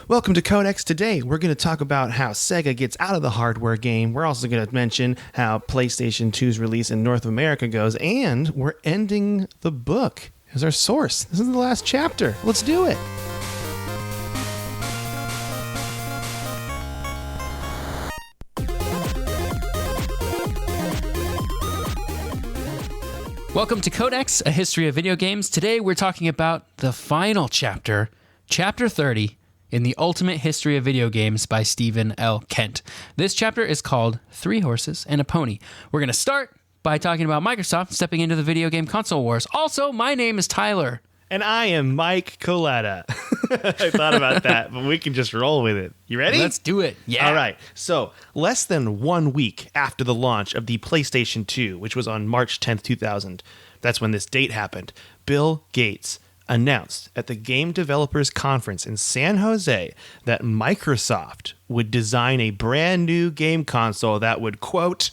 Welcome to Codex. Today, we're going to talk about how Sega gets out of the hardware game. We're also going to mention how PlayStation 2's release in North America goes, and we're ending the book as our source. This is the last chapter. Let's do it. Welcome to Codex, a history of video games. Today, we're talking about the final chapter, Chapter 30, in the Ultimate History of Video Games by Stephen L. Kent. This chapter is called Three Horses and a Pony. We're going to start by talking about Microsoft stepping into the video game console wars. Also, my name is Tyler. And I am Mike Coletta. I thought about that, but we can just roll with it. You ready? Let's do it. Yeah. All right. So, less than 1 week after the launch of the PlayStation 2, which was on March 10th, 2000, that's when this date happened, Bill Gates announced at the Game Developers Conference in San Jose that Microsoft would design a brand new game console that would, quote,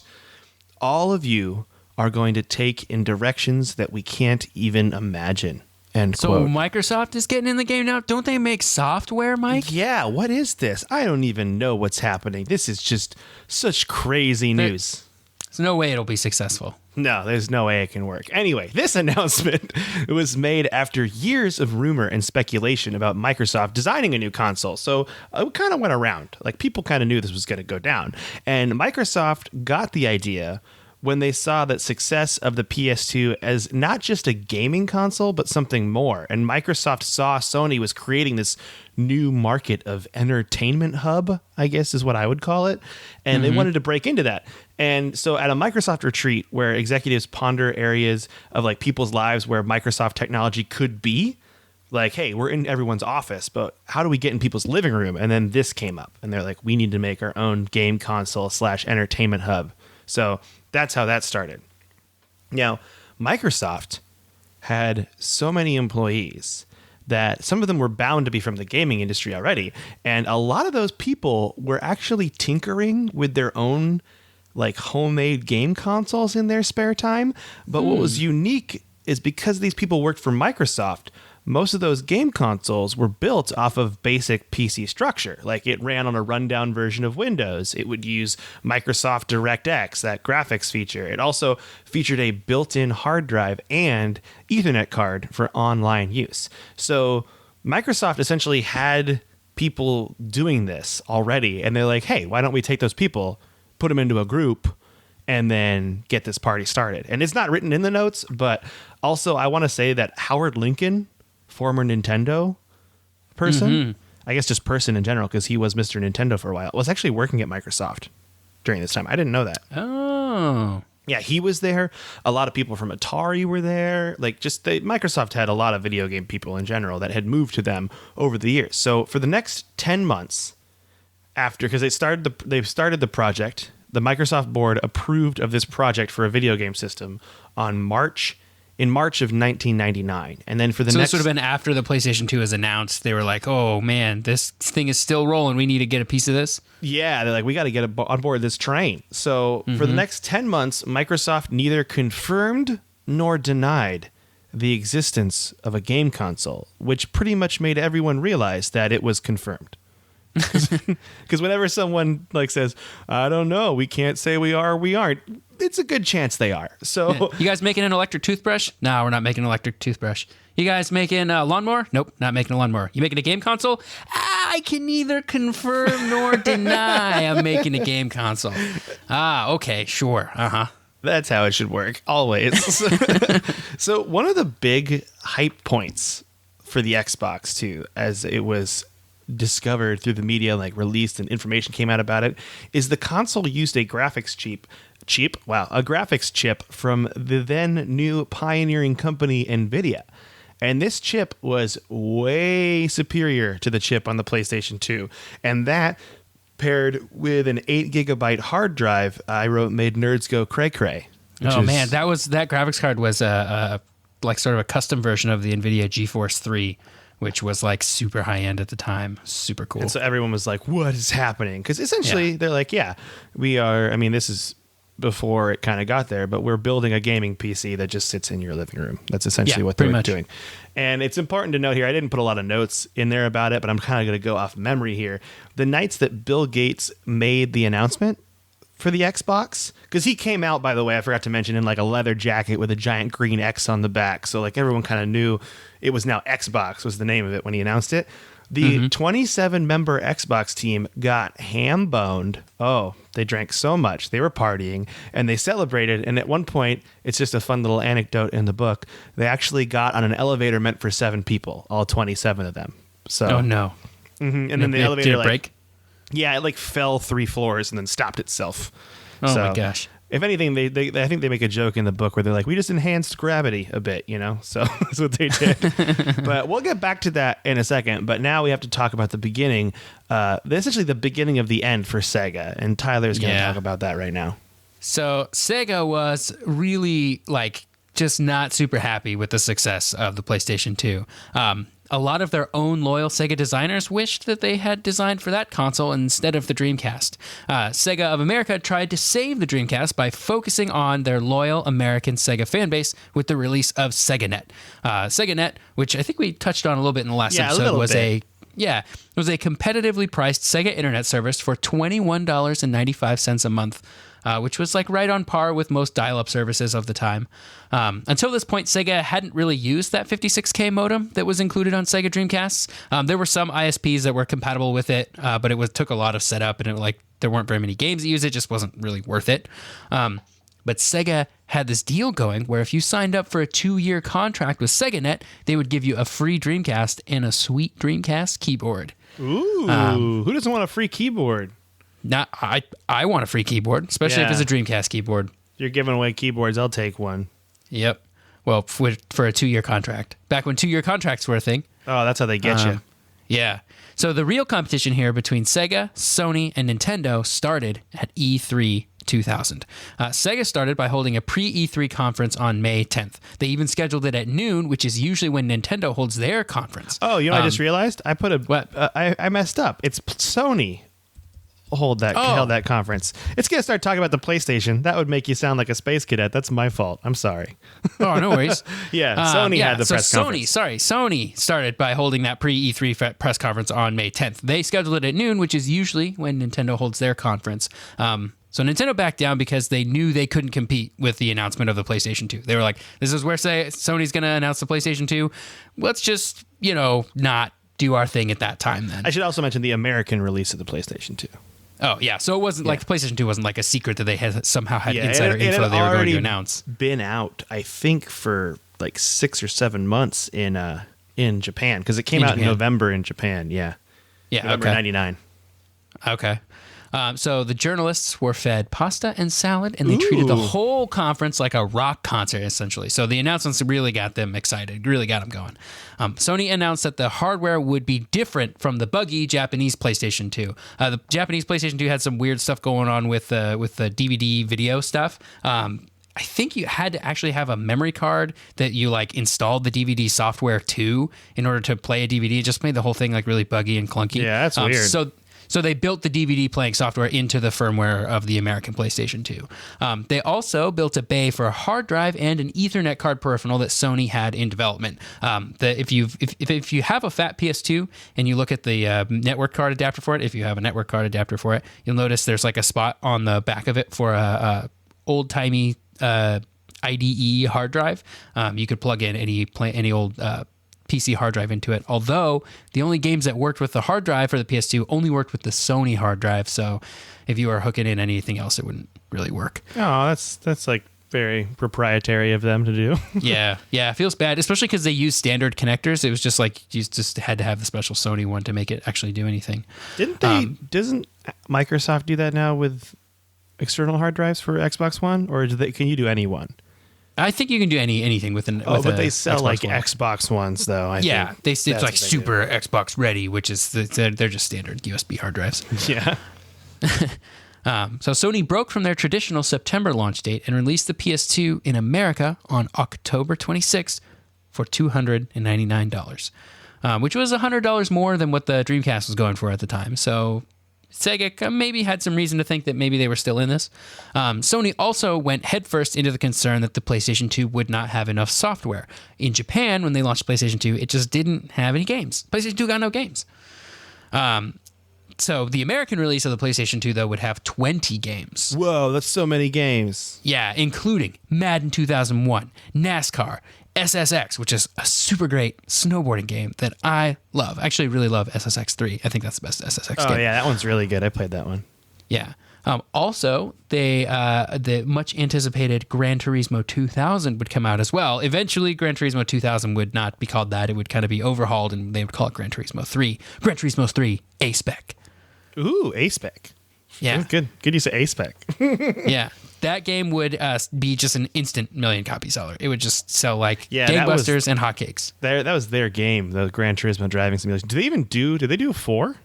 all of you are going to take in directions that we can't even imagine. End so quote. Microsoft is getting in the game now? Don't they make software, Mike? Yeah, what is this? I don't even know what's happening. This is just such crazy news. There's no way it'll be successful. No, there's no way it can work. Anyway, this announcement was made after years of rumor and speculation about Microsoft designing a new console. So it kind of went around. Like, people kind of knew this was going to go down. And Microsoft got the idea when they saw that success of the PS2 as not just a gaming console, but something more. And Microsoft saw Sony was creating this new market of entertainment hub, I guess is what I would call it. And they wanted to break into that. And so at a Microsoft retreat where executives ponder areas of like people's lives where Microsoft technology could be, like, hey, we're in everyone's office, but how do we get in people's living room? And then this came up and they're like, we need to make our own game console / entertainment hub. So that's how that started. Now, Microsoft had so many employees that some of them were bound to be from the gaming industry already. And a lot of those people were actually tinkering with their own like homemade game consoles in their spare time. But what was unique is because these people worked for Microsoft, most of those game consoles were built off of basic PC structure. Like, it ran on a rundown version of Windows. It would use Microsoft DirectX, that graphics feature. It also featured a built-in hard drive and Ethernet card for online use. So Microsoft essentially had people doing this already. And they're like, hey, why don't we take those people, put them into a group, and then get this party started? And it's not written in the notes, but also I want to say that Howard Lincoln, former Nintendo person, I guess just person in general, because he was Mr. Nintendo for a while, was actually working at Microsoft during this time. I didn't know that. Oh. Yeah, he was there. A lot of people from Atari were there. Like, Microsoft had a lot of video game people in general that had moved to them over the years. So for the next 10 months after, because they've started the project, the Microsoft board approved of this project for a video game system in March of 1999. And then for the next... So this would have been after the PlayStation 2 was announced. They were like, oh, man, this thing is still rolling. We need to get a piece of this. Yeah, they're like, we got to get on board this train. So for the next 10 months, Microsoft neither confirmed nor denied the existence of a game console, which pretty much made everyone realize that it was confirmed. Because whenever someone like says, I don't know, we can't say we are or we aren't, it's a good chance they are. So yeah. You guys making an electric toothbrush? No, we're not making an electric toothbrush. You guys making a lawnmower? Nope, not making a lawnmower. You making a game console? I can neither confirm nor deny I'm making a game console. Okay, sure. That's how it should work, always. So one of the big hype points for the Xbox, too, as it was discovered through the media, like released and information came out about it, is the console used a graphics chip from the then new pioneering company NVIDIA. And this chip was way superior to the chip on the PlayStation 2. And that, paired with an 8 gigabyte hard drive, made nerds go cray-cray. Man, that graphics card was like sort of a custom version of the NVIDIA GeForce 3, which was like super high end at the time. Super cool. And so everyone was like, what is happening? Because essentially they're like, yeah, we are. I mean, this is before it kind of got there, but we're building a gaming PC that just sits in your living room. That's essentially what they're doing. And it's important to note here, I didn't put a lot of notes in there about it, but I'm kind of going to go off memory here. The nights that Bill Gates made the announcement for the Xbox, because he came out, by the way, I forgot to mention, in like a leather jacket with a giant green X on the back. So like everyone kind of knew it was now Xbox was the name of it when he announced it. The 27-member Xbox team got ham-boned. Oh, they drank so much. They were partying, and they celebrated. And at one point, it's just a fun little anecdote in the book, they actually got on an elevator meant for 7 people, all 27 of them. So, oh, no. And then the elevator, did it break? Yeah, it like fell 3 floors and then stopped itself. Oh, my gosh. If anything, I think they make a joke in the book where they're like, we just enhanced gravity a bit, you know? So that's what they did. But we'll get back to that in a second. But now we have to talk about the beginning. Essentially the beginning of the end for Sega. And Tyler's going to talk about that right now. So Sega was really like just not super happy with the success of the PlayStation 2. A lot of their own loyal Sega designers wished that they had designed for that console instead of the Dreamcast. Sega of America tried to save the Dreamcast by focusing on their loyal American Sega fanbase with the release of SegaNet. SegaNet, which I think we touched on a little bit in the last episode, was it was a competitively priced Sega internet service for $21.95 a month, which was like right on par with most dial-up services of the time. Until this point, Sega hadn't really used that 56K modem that was included on Sega Dreamcasts. There were some ISPs that were compatible with it, but it took a lot of setup, and there weren't very many games that used it. Just wasn't really worth it. But Sega had this deal going where if you signed up for a 2-year contract with SegaNet, they would give you a free Dreamcast and a sweet Dreamcast keyboard. Ooh, who doesn't want a free keyboard? Now, I want a free keyboard, especially if it's a Dreamcast keyboard. You're giving away keyboards, I'll take one. Yep. Well, for a 2-year contract. Back when 2-year contracts were a thing. Oh, that's how they get you. Yeah. So the real competition here between Sega, Sony, and Nintendo started at E3 2000. Sega started by holding a pre-E3 conference on May 10th. They even scheduled it at noon, which is usually when Nintendo holds their conference. Oh, you know what I just realized? I put I messed up. It's Sony held that conference. It's going to start talking about the PlayStation. That would make you sound like a space cadet. That's my fault. I'm sorry. Oh, no worries. Sony had the press conference. Sony started by holding that pre-E3 press conference on May 10th. They scheduled it at noon, which is usually when Nintendo holds their conference. So Nintendo backed down because they knew they couldn't compete with the announcement of the PlayStation 2. They were like, this is where Sony's going to announce the PlayStation 2. Let's just, not do our thing at that time then. I should also mention the American release of the PlayStation 2. Oh, yeah. So it wasn't like the PlayStation 2 wasn't like a secret that they had somehow had insider info they were going to announce. Been out, I think, for like 6 or 7 months in Japan, because it came out in November in Japan. Yeah. Yeah. November 99. Okay. So the journalists were fed pasta and salad, and they treated the whole conference like a rock concert, essentially. So the announcements really got them excited, really got them going. Sony announced that the hardware would be different from the buggy Japanese PlayStation 2. The Japanese PlayStation 2 had some weird stuff going on with the DVD video stuff. I think you had to actually have a memory card that you installed the DVD software to in order to play a DVD. It just made the whole thing really buggy and clunky. Yeah, that's weird. So they built the DVD playing software into the firmware of the American PlayStation 2. They also built a bay for a hard drive and an Ethernet card peripheral that Sony had in development. If you have a fat PS2 and you look at the network card adapter for it, if you have a network card adapter for it, you'll notice there's a spot on the back of it for a old-timey IDE hard drive. You could plug in any old PC hard drive into it, although the only games that worked with the hard drive for the PS2 only worked with the Sony hard drive, so if you were hooking in anything else, it wouldn't really work. Oh, that's very proprietary of them to do. Yeah, it feels bad, especially because they use standard connectors. It was just you just had to have the special Sony one to make it actually do anything. Doesn't Microsoft do that now with external hard drives for Xbox One, or can you do any one? I think you can do anything with an. But they sell Xbox Ones though. I think it's super Xbox ready, which is they're just standard USB hard drives. Yeah. So Sony broke from their traditional September launch date and released the PS2 in America on October 26th for $299, which was $100 more than what the Dreamcast was going for at the time. So Sega maybe had some reason to think that maybe they were still in this. Sony also went headfirst into the concern that the PlayStation 2 would not have enough software. In Japan, when they launched PlayStation 2, it just didn't have any games. PlayStation 2 got no games. So the American release of the PlayStation 2, though, would have 20 games. Whoa, that's so many games. Yeah, including Madden 2001, NASCAR, SSX, which is a super great snowboarding game that I love. I actually really love SSX 3. I think that's the best SSX game. Oh, yeah, that one's really good. I played that one. Yeah. Also, the much anticipated Gran Turismo 2000 would come out as well. Eventually, Gran Turismo 2000 would not be called that. It would kind of be overhauled, and they would call it Gran Turismo 3. Gran Turismo 3 A-Spec. Ooh, A-Spec. Yeah. Good use of A-Spec. Yeah. That game would be just an instant million copy seller. It would just sell like Yeah, gangbusters and hotcakes. That was their game, the Gran Turismo driving simulation. Did they do a 4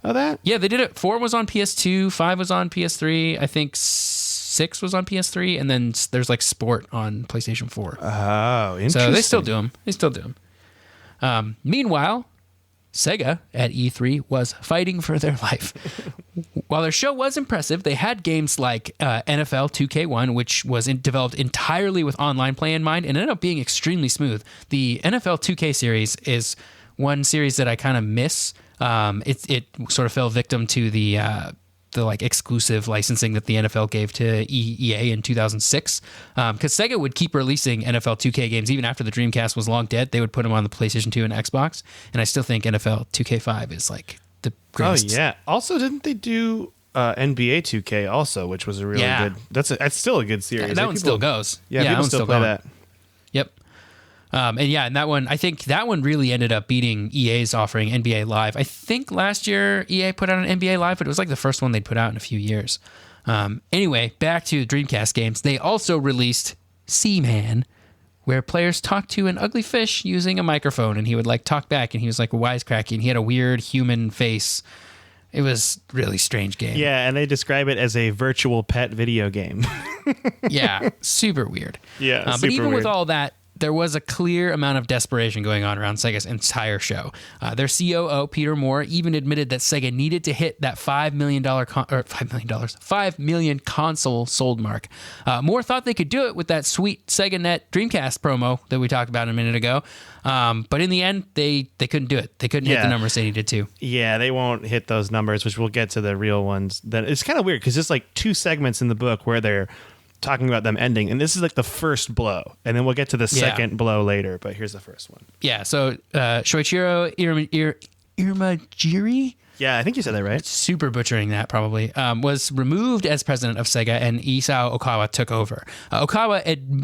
of that? Yeah, they did it. 4 was on PS2, 5 was on PS3, I think 6 was on PS3, and then there's like Sport on PlayStation 4. Oh, interesting. So they still do them. Meanwhile, Sega at E3 was fighting for their life. While their show was impressive, they had games like NFL 2K1, which was developed entirely with online play in mind and ended up being extremely smooth. The NFL 2K series is one series that I kind of miss. It sort of fell victim to the like exclusive licensing that the NFL gave to EA in 2006. Because Sega would keep releasing NFL 2K games even after the Dreamcast was long dead. They would put them on the PlayStation 2 and Xbox. And I still think NFL 2K5 is like the greatest. Oh, yeah. Also, didn't they do NBA 2K also, which was a really good... That's still a good series. Yeah, that one still goes. Yeah, people still play that. Yep. And that one, I think that one really ended up beating EA's offering NBA Live. I think last year EA put out an NBA Live, but it was like the first one they'd put out in a few years. Anyway, back to Dreamcast games. They also released Seaman, where players talked to an ugly fish using a microphone, and he would like talk back, and he was like wisecracking. He had a weird human face. It was a really strange game. Yeah, and they describe it as a virtual pet video game. Yeah, super weird. Yeah, but even with all that, there was a clear amount of desperation going on around Sega's entire show. Their COO, Peter Moore, even admitted that Sega needed to hit that $5 million console sold mark. Moore thought they could do it with that sweet SegaNet Dreamcast promo that we talked about a minute ago. But in the end, they couldn't do it. They couldn't hit the numbers they needed to. Yeah, they won't hit those numbers, which we'll get to the real ones. Then it's kind of weird because there's like 2 segments in the book where they're talking about them ending, and this is like the first blow, and then we'll get to the second blow later, but here's the first one. Yeah, so Shoichiro Irimajiri, yeah, I think you said that right. Super butchering that probably, was removed as president of Sega, and Isao Okawa took over.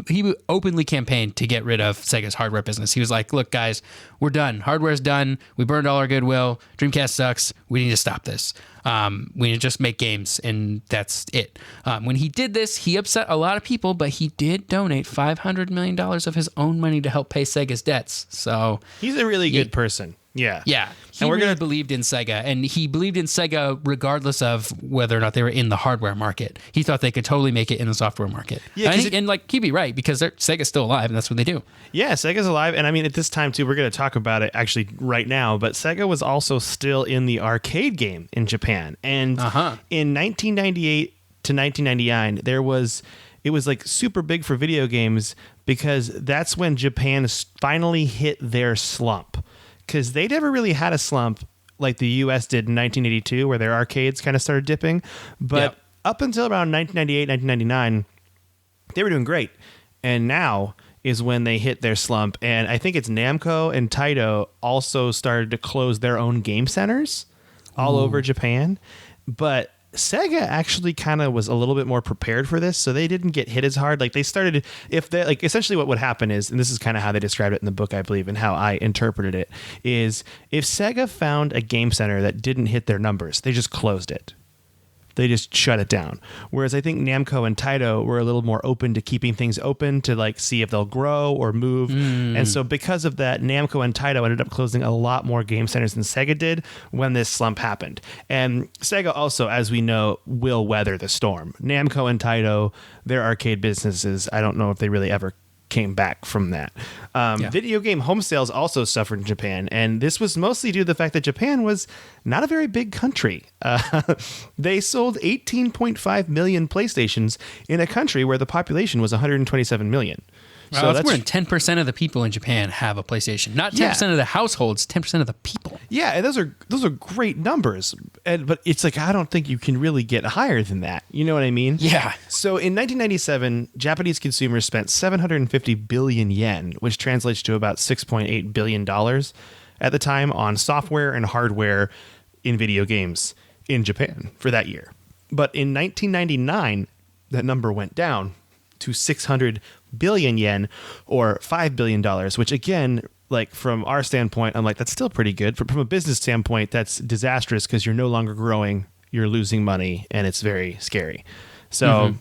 He openly campaigned to get rid of Sega's hardware business. He was like, look guys, we're done. Hardware's done. We burned all our goodwill. Dreamcast sucks. We need to stop this. We need to just make games, and that's it. When he did this, he upset a lot of people, but he did donate $500 million of his own money to help pay Sega's debts. So he's a really good person. Yeah. Yeah. He really believed in Sega, and he believed in Sega regardless of whether or not they were in the hardware market. He thought they could totally make it in the software market. Yeah, and he'd be right, because Sega's still alive, and that's what they do. Yeah, Sega's alive, and I mean, at this time, too, we're going to talk about it actually right now, but Sega was also still in the arcade game in Japan. And in 1998 to 1999, it was like super big for video games, because that's when Japan finally hit their slump. Because they never really had a slump like the U.S. did in 1982, where their arcades kind of started dipping. But up until around 1998, 1999, they were doing great. And now is when they hit their slump. And I think it's Namco and Taito also started to close their own game centers all over Japan. But Sega actually kind of was a little bit more prepared for this, so they didn't get hit as hard. Like, they started, essentially what would happen is, and this is kind of how they described it in the book, I believe, and how I interpreted it, is if Sega found a game center that didn't hit their numbers, they just closed it. They just shut it down. Whereas I think Namco and Taito were a little more open to keeping things open to like see if they'll grow or move. And so because of that, Namco and Taito ended up closing a lot more game centers than Sega did when this slump happened. And Sega also, as we know, will weather the storm. Namco and Taito, their arcade businesses, I don't know if they really ever came back from that. Video game home sales also suffered in Japan, and this was mostly due to the fact that Japan was not a very big country. They sold 18.5 million PlayStations in a country where the population was 127 million. So that's more than 10% of the people in Japan have a PlayStation. Not 10% of the households, 10% of the people. Yeah, and those are great numbers. But it's like, I don't think you can really get higher than that. You know what I mean? Yeah. So in 1997, Japanese consumers spent 750 billion yen, which translates to about $6.8 billion at the time, on software and hardware in video games in Japan for that year. But in 1999, that number went down to 600 billion yen, or $5 billion, which again, like from our standpoint, I'm like, that's still pretty good. From a business standpoint, that's disastrous because you're no longer growing, you're losing money, and it's very scary. So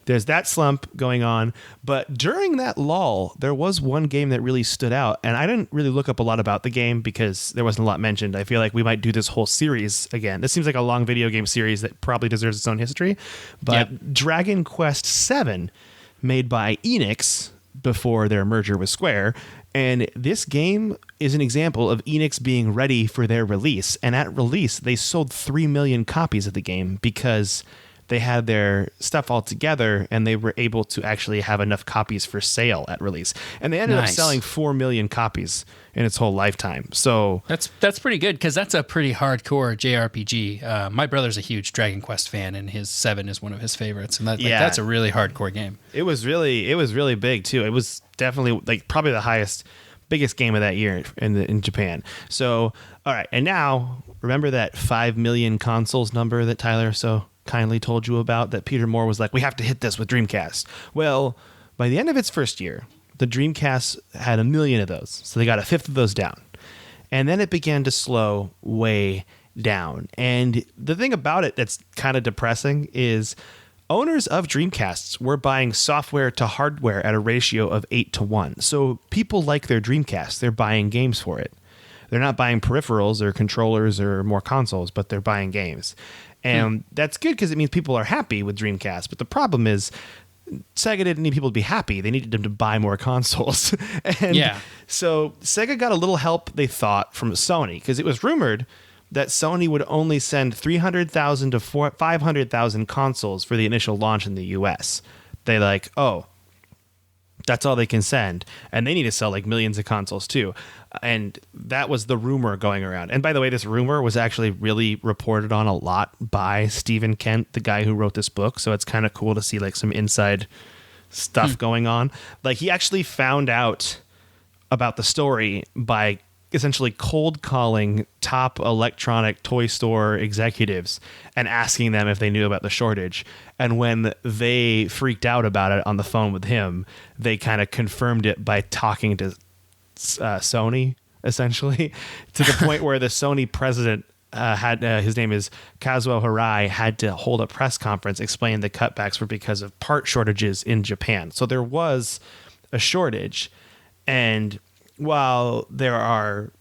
there's that slump going on. But during that lull, there was one game that really stood out, and I didn't really look up a lot about the game because there wasn't a lot mentioned. I feel like we might do this whole series again. This seems like a long video game series that probably deserves its own history. But Dragon Quest VII, made by Enix before their merger with Square. And this game is an example of Enix being ready for their release. And at release, they sold 3 million copies of the game because they had their stuff all together and they were able to actually have enough copies for sale at release. And they ended up selling 4 million copies in its whole lifetime. So that's pretty good because that's a pretty hardcore JRPG. My brother's a huge Dragon Quest fan, and his 7 is one of his favorites. And that's a really hardcore game. It was really big too. It was definitely like probably the biggest game of that year in Japan. So, all right. And now remember that 5 million consoles number that Tyler so kindly told you about, that Peter Moore was like, we have to hit this with Dreamcast. Well, by the end of its first year, the Dreamcast had 1 million of those. So they got a fifth of those down. And then it began to slow way down. And the thing about it that's kind of depressing is owners of Dreamcasts were buying software to hardware at a ratio of 8-1. So people like their Dreamcast. They're buying games for it. They're not buying peripherals or controllers or more consoles, but they're buying games. And that's good because it means people are happy with Dreamcast. But the problem is Sega didn't need people to be happy. They needed them to buy more consoles. So Sega got a little help, they thought, from Sony, because it was rumored that Sony would only send 300,000 to 500,000 consoles for the initial launch in the US. They that's all they can send. And they need to sell like millions of consoles too. And that was the rumor going around. And by the way, this rumor was actually really reported on a lot by Stephen Kent, the guy who wrote this book. So it's kind of cool to see like some inside stuff going on. Like he actually found out about the story by essentially cold calling top electronic toy store executives and asking them if they knew about the shortage. And when they freaked out about it on the phone with him, they kind of confirmed it by talking to Sony, essentially, to the point where the Sony president had his name is Kazuo Hirai, had to hold a press conference explaining the cutbacks were because of part shortages in Japan. So there was a shortage. And while there are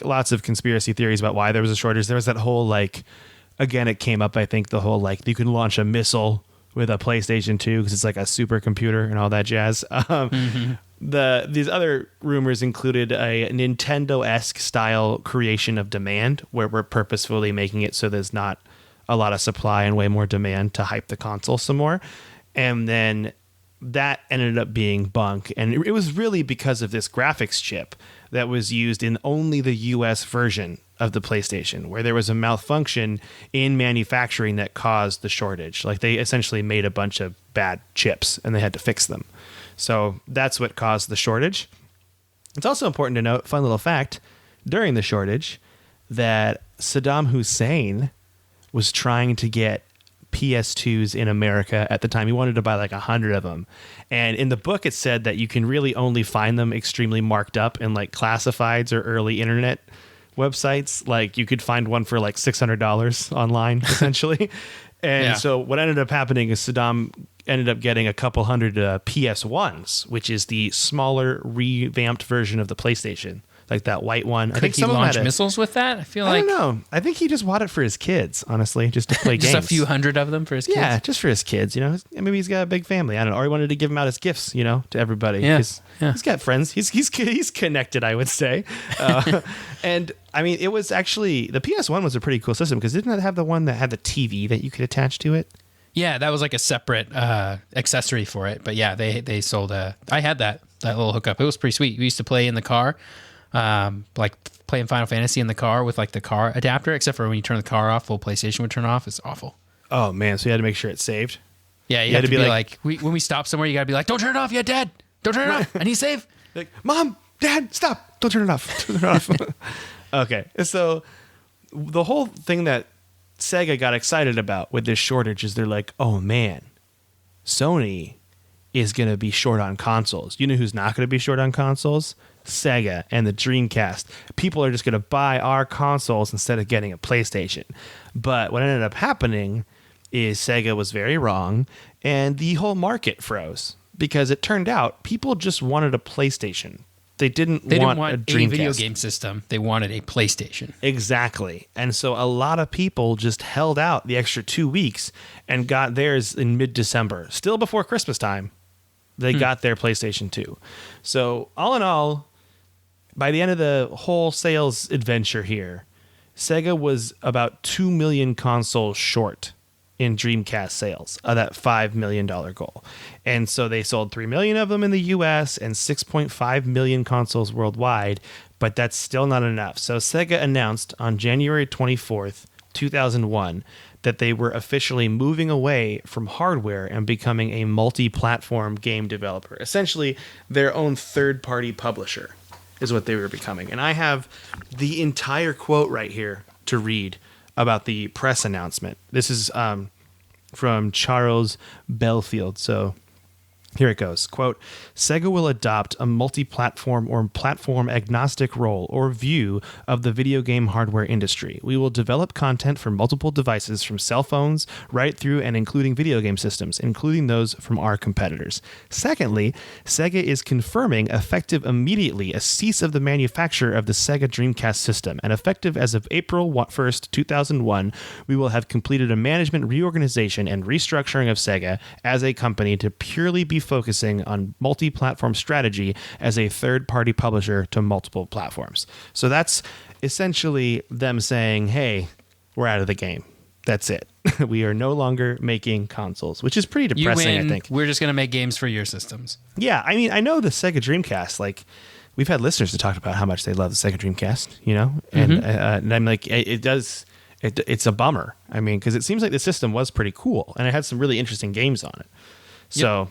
lots of conspiracy theories about why there was a shortage, there was that whole again, it came up, I think, the whole you can launch a missile with a PlayStation 2 because it's like a supercomputer and all that jazz. These other rumors included a Nintendo-esque style creation of demand, where we're purposefully making it so there's not a lot of supply and way more demand to hype the console some more. And then that ended up being bunk. And it was really because of this graphics chip that was used in only the US version of the PlayStation, where there was a malfunction in manufacturing that caused the shortage. Like they essentially made a bunch of bad chips and they had to fix them. So that's what caused the shortage. It's also important to note, fun little fact, during the shortage, that Saddam Hussein was trying to get PS2s in America at the time. He wanted to buy 100 of them. And in the book, it said that you can really only find them extremely marked up in classifieds or early internet websites. Like you could find one for $600 online, essentially. And so what ended up happening is Saddam ended up getting a couple hundred PS1s, which is the smaller, revamped version of the PlayStation. like that white one. Could I think he some of them launch had missiles with that? I feel I like don't know. I think he just bought it for his kids, honestly, just to play just games. a few hundred of them for his kids. Yeah, just for his kids, Maybe he's got a big family. I don't know. Or he wanted to give them out as gifts, to everybody. Yeah, 'Cause yeah. He's got friends. He's connected, I would say. And I mean, it was actually the PS1 was a pretty cool system because didn't it have the one that had the TV that you could attach to it? Yeah, that was like a separate accessory for it. But yeah, they sold a. I had that little hookup. It was pretty sweet. We used to play in the car, like playing Final Fantasy in the car with like the car adapter. Except for when you turn the car off, full PlayStation would turn off. It's awful. Oh man, so you had to make sure it's saved. Yeah, you had to be like when we stop somewhere, you got to be like, "Don't turn it off yet, Dad. Don't turn it off. I need save." Like, Mom, Dad, stop! Don't turn it off. Turn it off. Okay, so the whole thing that Sega got excited about with this shortage is they're like, oh man, Sony is going to be short on consoles. You know who's not going to be short on consoles? Sega and the Dreamcast. People are just going to buy our consoles instead of getting a PlayStation. But what ended up happening is Sega was very wrong and the whole market froze because it turned out people just wanted a PlayStation. They didn't want a Dreamcast. Video game system. They wanted a PlayStation. Exactly. And so a lot of people just held out the extra 2 weeks and got theirs in mid-December. Still before Christmas time, they got their PlayStation 2. So all in all, by the end of the whole sales adventure here, Sega was about 2 million consoles short in Dreamcast sales of that $5 million goal. And so they sold 3 million of them in the US and 6.5 million consoles worldwide, but that's still not enough. So Sega announced on January 24th, 2001, that they were officially moving away from hardware and becoming a multi-platform game developer. Essentially, their own third-party publisher is what they were becoming. And I have the entire quote right here to read about the press announcement. This is from Charles Belfield. So here it goes. Quote, Sega will adopt a multi-platform or platform-agnostic role or view of the video game hardware industry. We will develop content for multiple devices from cell phones right through and including video game systems, including those from our competitors. Secondly, Sega is confirming effective immediately a cease of the manufacture of the Sega Dreamcast system, and effective as of April 1st, 2001, we will have completed a management reorganization and restructuring of Sega as a company to purely be focusing on multi-platform strategy as a third-party publisher to multiple platforms. So that's essentially them saying, hey, we're out of the game. That's it. We are no longer making consoles, which is pretty depressing, I think. We're just going to make games for your systems. Yeah, I mean, I know the Sega Dreamcast, like, we've had listeners to talk about how much they love the Sega Dreamcast, and I'm like, it's a bummer. I mean, because it seems like the system was pretty cool, and it had some really interesting games on it. So... Yep.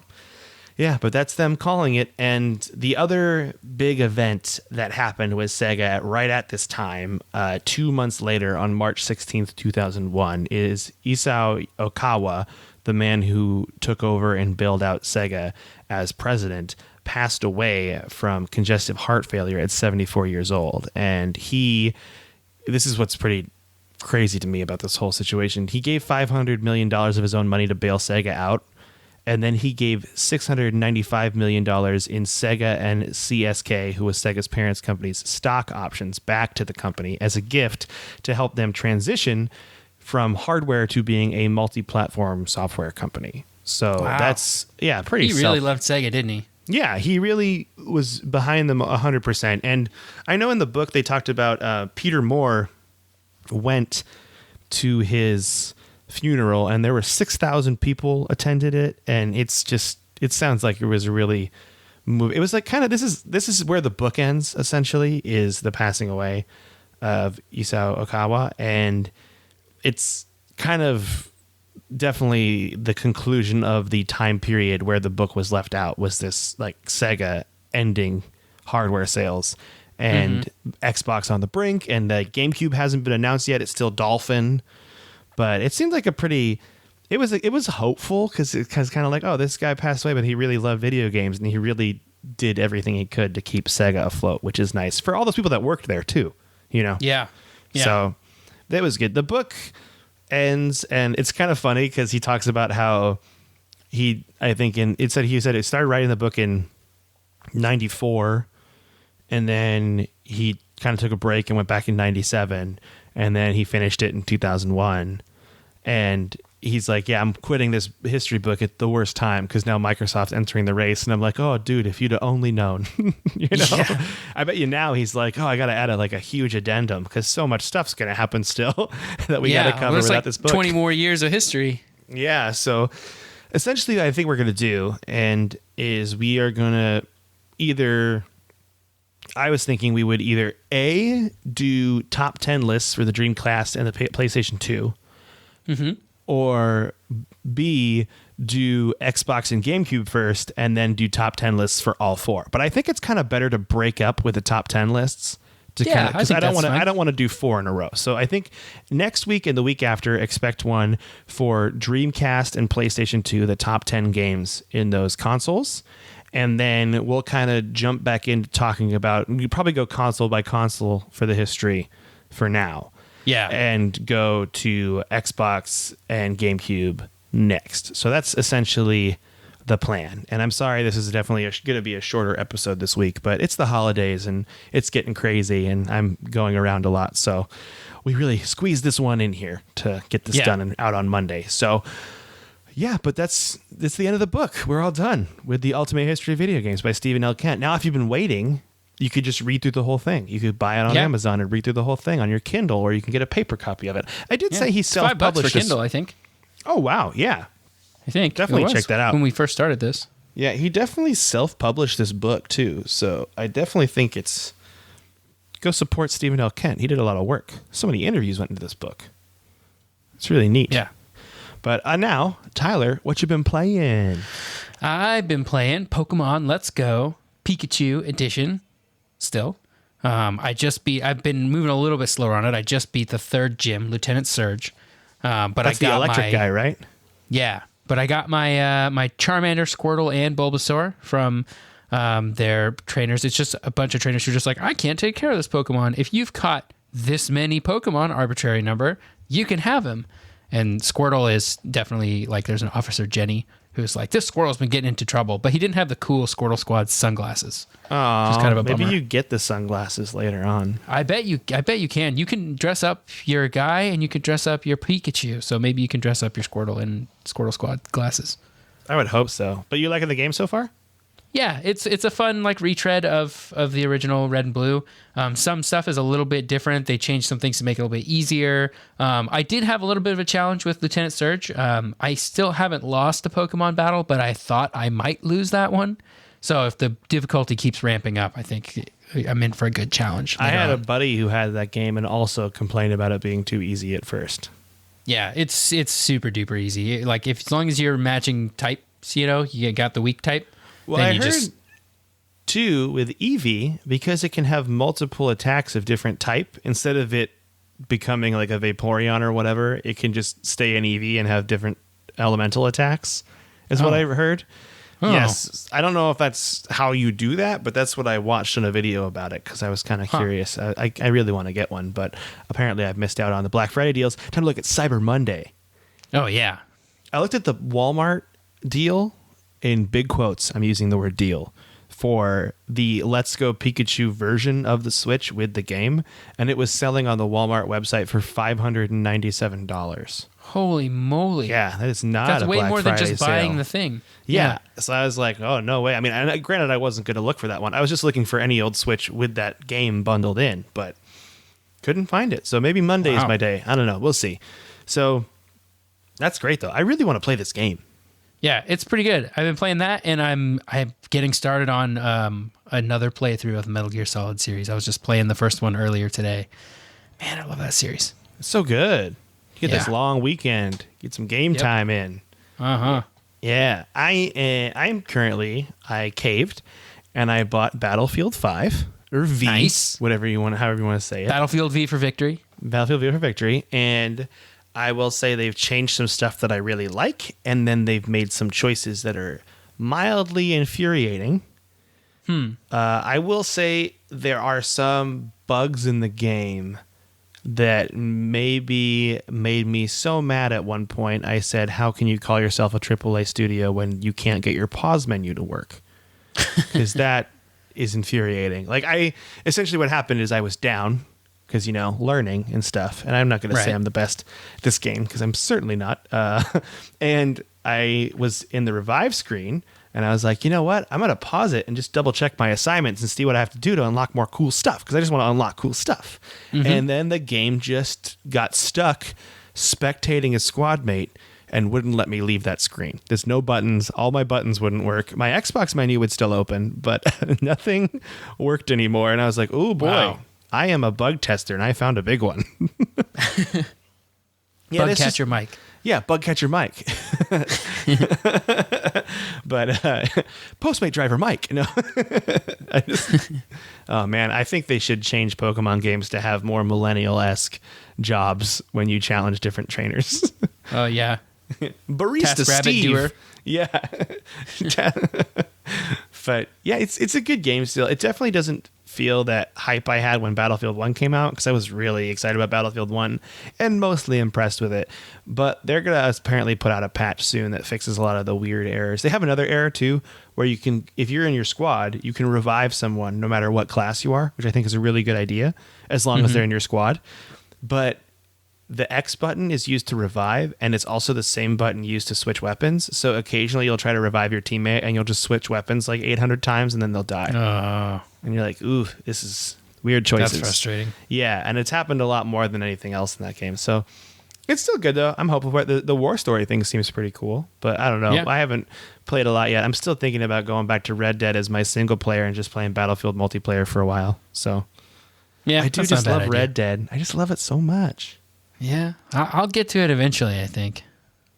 Yeah, but that's them calling it. And the other big event that happened with Sega right at this time, 2 months later on March 16th, 2001, is Isao Okawa, the man who took over and bailed out Sega as president, passed away from congestive heart failure at 74 years old. And this is what's pretty crazy to me about this whole situation. He gave $500 million of his own money to bail Sega out. And then he gave $695 million in Sega and CSK, who was Sega's parent company's stock options, back to the company as a gift to help them transition from hardware to being a multi-platform software company. So that's, pretty He really loved Sega, didn't he? Yeah, he really was behind them 100%. And I know in the book they talked about Peter Moore went to his funeral and there were 6,000 people attended it, and it sounds like it was really moving. It was like kind of this is where the book ends, essentially, is the passing away of Isao Okawa, and it's kind of definitely the conclusion of the time period where the book was left out, was this like Sega ending hardware sales and Xbox on the brink, and the GameCube hasn't been announced yet. It's still Dolphin. But it seemed like it was hopeful because it's kind of like, oh, this guy passed away, but he really loved video games and he really did everything he could to keep Sega afloat, which is nice for all those people that worked there too, Yeah. So that was good. The book ends, and it's kind of funny because he talks about how he said it started writing the book in 94, and then he kind of took a break and went back in 97, and then he finished it in 2001. And he's like, yeah, I'm quitting this history book at the worst time because now Microsoft's entering the race. And I'm like, oh, dude, if you'd have only known, Yeah. I bet you now he's like, oh, I got to add a huge addendum because so much stuff's going to happen still that we got to cover without this book. 20 more years of history. Yeah. So essentially, I think we're going to do is we are going to either, I was thinking we would either A, do top 10 lists for the Dreamcast and the PlayStation 2. Mm-hmm. Or B, do Xbox and GameCube first and then do top 10 lists for all four. But I think it's kind of better to break up with the top 10 lists because I don't want to do four in a row. So I think next week and the week after, expect one for Dreamcast and PlayStation 2, the top 10 games in those consoles. And then we'll kind of jump back into talking about, we probably go console by console for the history for now. Yeah. And go to Xbox and GameCube next. So that's essentially the plan. And I'm sorry, this is definitely going to be a shorter episode this week, but it's the holidays and it's getting crazy and I'm going around a lot. So we really squeezed this one in here to get this done and out on Monday. So yeah, but that's the end of the book. We're all done with the Ultimate History of Video Games by Stephen L. Kent. Now, if you've been waiting, you could just read through the whole thing. You could buy it on Amazon and read through the whole thing on your Kindle, or you can get a paper copy of it. I did say he self-published $5 for Kindle, I think. Oh, wow. Yeah. I think. Definitely check that out. When we first started this. Yeah, he definitely self-published this book, too. So I definitely think it's... Go support Stephen L. Kent. He did a lot of work. So many interviews went into this book. It's really neat. Yeah. But now, Tyler, what you been playing? I've been playing Pokemon Let's Go Pikachu Edition. Still, I've been moving a little bit slower on it. I just beat the third gym, Lieutenant Surge. But that's the electric guy, right? Yeah, but I got my my Charmander, Squirtle, and Bulbasaur from their trainers. It's just a bunch of trainers who are just like, I can't take care of this Pokemon. If you've caught this many Pokemon, arbitrary number, you can have him. And Squirtle is definitely like, there's an Officer Jenny who's like, this Squirtle's been getting into trouble, but he didn't have the cool Squirtle Squad sunglasses. Oh, which is kind of a bummer. Maybe you get the sunglasses later on. I bet you can. You can dress up your guy and you can dress up your Pikachu. So maybe you can dress up your Squirtle in Squirtle Squad glasses. I would hope so. But you liking the game so far? Yeah, it's a fun retread of the original Red and Blue. Some stuff is a little bit different. They changed some things to make it a little bit easier. I did have a little bit of a challenge with Lieutenant Surge. I still haven't lost a Pokemon battle, but I thought I might lose that one. So if the difficulty keeps ramping up, I think I'm in for a good challenge. I had a buddy who had that game and also complained about it being too easy at first. Yeah, it's super duper easy. Like as long as you're matching types, you got the weak type. Well, I heard, too, with Eevee, because it can have multiple attacks of different type, instead of it becoming like a Vaporeon or whatever, it can just stay in Eevee and have different elemental attacks, is what I've heard. Oh. Yes. I don't know if that's how you do that, but that's what I watched in a video about it, because I was kind of curious. I really want to get one, but apparently I've missed out on the Black Friday deals. Time to look at Cyber Monday. Oh, yeah. I looked at the Walmart deal. In big quotes, I'm using the word deal, for the Let's Go Pikachu version of the Switch with the game, and it was selling on the Walmart website for $597. Holy moly. Yeah, that is not That's a way Black more Friday than just sale. buying the thing. Yeah. So I was like, oh, no way. I mean, granted, I wasn't going to look for that one. I was just looking for any old Switch with that game bundled in, but couldn't find it. So maybe Monday is my day. I don't know. We'll see. So that's great, though. I really want to play this game. Yeah, it's pretty good. I've been playing that, and I'm getting started on another playthrough of the Metal Gear Solid series. I was just playing the first one earlier today. Man, I love that series. It's so good. You get this long weekend, get some game time in. Uh-huh. Yeah, I caved, and I bought Battlefield 5 or V, nice. However you want to say it. Battlefield V for victory. Battlefield V for victory, and I will say they've changed some stuff that I really like, and then they've made some choices that are mildly infuriating. I will say there are some bugs in the game that maybe made me so mad at one point. I said, how can you call yourself a AAA studio when you can't get your pause menu to work? Because that is infuriating. Like essentially what happened is I was down because, learning and stuff. And I'm not going to say I'm the best at this game because I'm certainly not. And I was in the revive screen and I was like, you know what? I'm going to pause it and just double check my assignments and see what I have to do to unlock more cool stuff because I just want to unlock cool stuff. And then the game just got stuck spectating a squad mate and wouldn't let me leave that screen. There's no buttons. All my buttons wouldn't work. My Xbox menu would still open, but nothing worked anymore. And I was like, oh boy. Wow. I am a bug tester, and I found a big one. Bug catcher Mike. Yeah, bug catcher Mike. But Postmate driver Mike. Oh man, I think they should change Pokemon games to have more millennial-esque jobs when you challenge different trainers. Oh yeah, Barista Task Steve. Doer. Yeah. But yeah, it's a good game still. It definitely doesn't feel that hype I had when Battlefield 1 came out because I was really excited about Battlefield 1 and mostly impressed with it. But they're going to apparently put out a patch soon that fixes a lot of the weird errors. They have another error too where you can, if you're in your squad, you can revive someone no matter what class you are, which I think is a really good idea as long as they're in your squad. But the X button is used to revive, and it's also the same button used to switch weapons. So occasionally you'll try to revive your teammate, and you'll just switch weapons like 800 times, and then they'll die. And you're like, ooh, this is weird choices. That's frustrating. Yeah, and it's happened a lot more than anything else in that game. So it's still good, though. I'm hopeful for it. The war story thing seems pretty cool, but I don't know. Yeah. I haven't played a lot yet. I'm still thinking about going back to Red Dead as my single player and just playing Battlefield multiplayer for a while. So yeah, I do just love Red Dead. I just love it so much. Yeah, I'll get to it eventually, I think.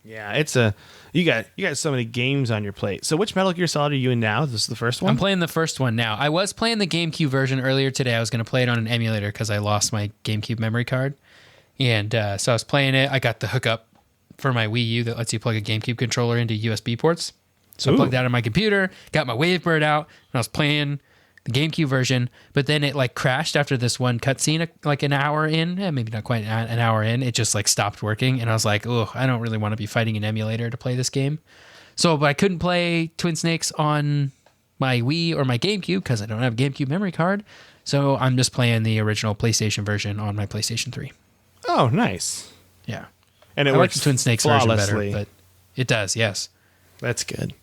Yeah, it's you got so many games on your plate. So which Metal Gear Solid are you in now? This is the first one? I'm playing the first one now. I was playing the GameCube version earlier today. I was going to play it on an emulator because I lost my GameCube memory card. And so I was playing it. I got the hookup for my Wii U that lets you plug a GameCube controller into USB ports. So I plugged that in my computer, got my Wavebird out, and I was playing the GameCube version, but then it like crashed after this one cutscene, like an hour in, maybe not quite an hour in. It just like stopped working, and I was like, "Oh, I don't really want to be fighting an emulator to play this game." So, but I couldn't play Twin Snakes on my Wii or my GameCube because I don't have a GameCube memory card. So I'm just playing the original PlayStation version on my PlayStation 3. Oh, nice. Yeah, and it I works like the Twin Snakes version better, but it does. Yes, that's good.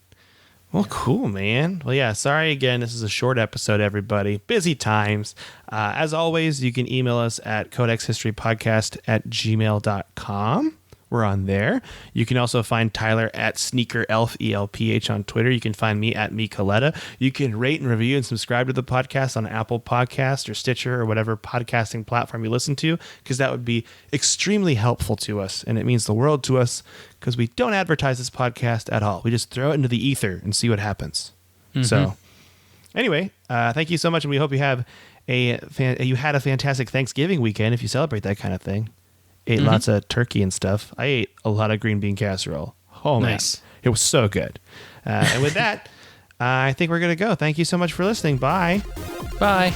Well, cool, man. Well, yeah, sorry again. This is a short episode, everybody. Busy times. As always, you can email us at codexhistorypodcast@gmail.com. We're on there. You can also find Tyler at SneakerElf, ELPH on Twitter. You can find me at MeColetta. You can rate and review and subscribe to the podcast on Apple Podcast or Stitcher or whatever podcasting platform you listen to, because that would be extremely helpful to us, and it means the world to us because we don't advertise this podcast at all. We just throw it into the ether and see what happens. So anyway, thank you so much, and we hope you have you had a fantastic Thanksgiving weekend if you celebrate that kind of thing. Ate lots of turkey and stuff. I ate a lot of green bean casserole. Oh, nice. Man. It was so good. And with that, I think we're going to go. Thank you so much for listening. Bye. Bye.